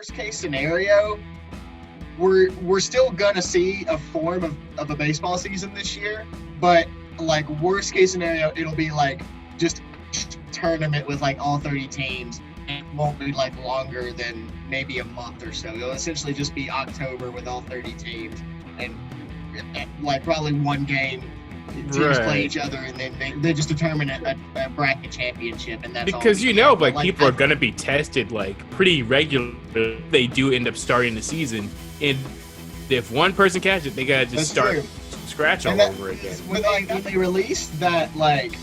worst case scenario, we're still gonna see a form of a baseball season this year, but like worst case scenario, it'll be like just tournament with like all 30 teams. It won't be like longer than maybe a month or so. It'll essentially just be October with all 30 teams, and like probably one game. Teams play each other, and then they just determine a bracket championship, and that's because people are gonna be tested like pretty regularly. They do end up starting the season, and if one person catches it, they gotta just start from scratch all over again. When they released that like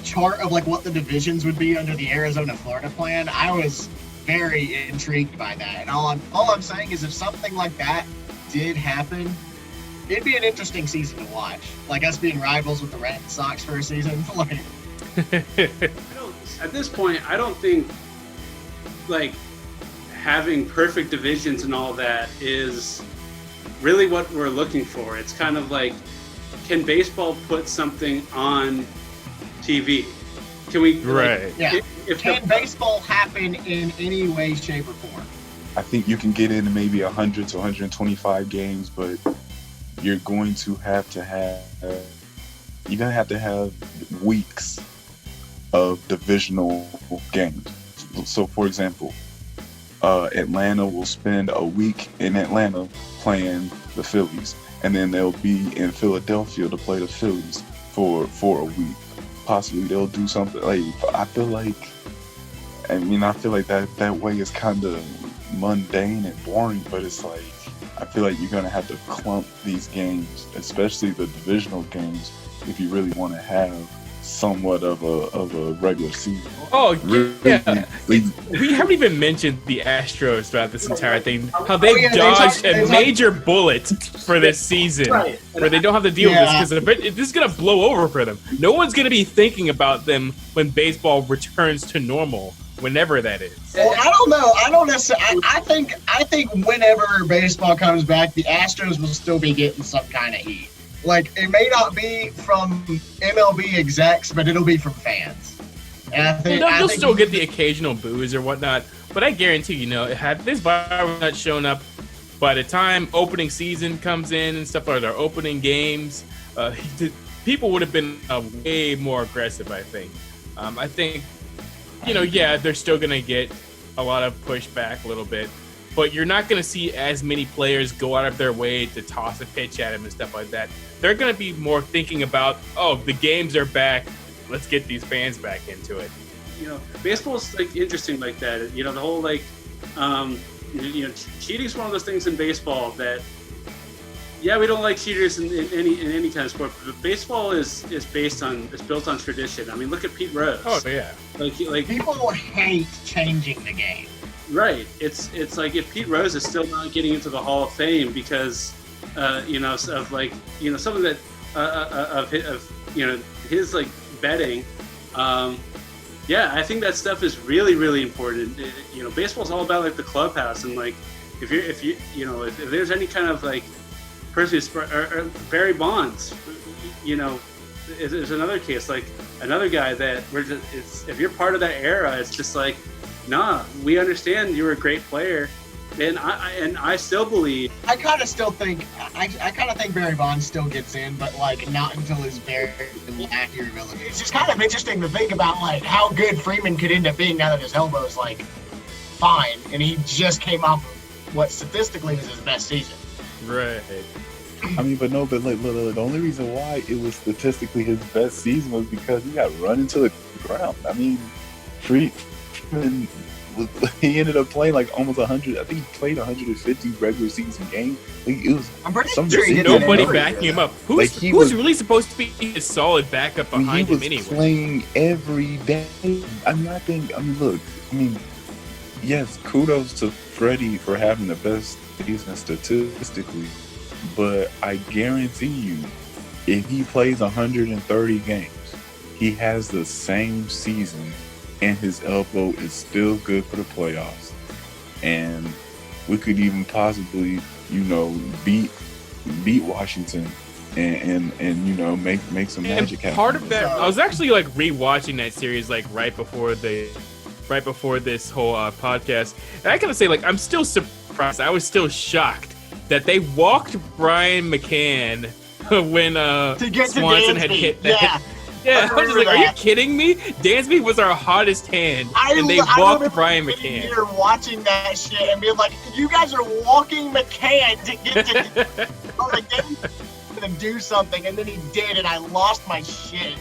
chart of like what the divisions would be under the Arizona-Florida plan, I was very intrigued by that. And all I'm saying is if something like that did happen, it'd be an interesting season to watch. Like us being rivals with the Red Sox for a season. At this point, I don't think like having perfect divisions and all that is really what we're looking for. It's kind of like, can baseball put something on TV? Can we? Right. Yeah. Can baseball happen in any way, shape, or form? I think you can get into maybe 100 to 125 games, but you're going to have weeks of divisional games. So, for example, Atlanta will spend a week in Atlanta playing the Phillies, and then they'll be in Philadelphia to play the Phillies for a week. Possibly they'll do something like, I feel like that way is kind of mundane and boring, but it's like, I feel like you're going to have to clump these games, especially the divisional games, if you really want to have somewhat of a regular season. Oh, yeah. We haven't even mentioned the Astros throughout this entire thing. How they dodged a major bullet for this season, where they don't have to deal with this because this is going to blow over for them. No one's going to be thinking about them when baseball returns to normal, whenever that is. Well, I don't know. I don't necessarily. I think whenever baseball comes back, the Astros will still be getting some kind of heat. Like, it may not be from MLB execs, but it'll be from fans. And I think they'll still get the occasional boos or whatnot. But I guarantee, had this virus not shown up by the time opening season comes in and stuff like their opening games, people would have been way more aggressive, I think. I think, they're still going to get a lot of pushback a little bit. But you're not going to see as many players go out of their way to toss a pitch at him and stuff like that. They're going to be more thinking about, the games are back. Let's get these fans back into it. Baseball's like interesting like that. The whole cheating's one of those things in baseball that, we don't like cheaters in any kind of sport. But baseball is built on tradition. I mean, look at Pete Rose. Oh yeah. Like people hate changing the game. Right. It's like if Pete Rose is still not getting into the Hall of Fame because, something that his like betting, I think that stuff is really, really important. Baseball's all about like the clubhouse, and like if there's any kind of like person or Barry Bonds, there's another case, like another guy that if you're part of that era, it's just like, nah, we understand you were a great player, and I still believe. I kind of think Barry Bonds still gets in, but like not until his very last year ability. It's just kind of interesting to think about like how good Freeman could end up being now that his elbow's like fine, and he just came off what statistically was his best season. Right. I mean, but look, the only reason why it was statistically his best season was because he got run into the ground. I mean, Freeman, he ended up playing like almost 100. I think he played 150 regular season games. Like, it was. I'm pretty sure he did. Nobody backing him up. Who's really supposed to be a solid backup behind him anyway? He was playing every day. Yes, kudos to Freddie for having the best season statistically, but I guarantee you, if he plays 130 games, he has the same season, and his elbow is still good for the playoffs. And we could even possibly, beat Washington and make some magic happen. Part of that, I was actually like rewatching that series like right before the right before this whole podcast. And I gotta say, like, I'm still surprised. I was still shocked that they walked Brian McCann when to get Swanson to had Dansby. hit that. Yeah. Yeah, I was just like, are you kidding me? Dansby was our hottest hand, and they walked Brian McCann. Here watching that shit and being like, you guys are walking McCann to get to. I was like, let him do something, and then he did, and I lost my shit.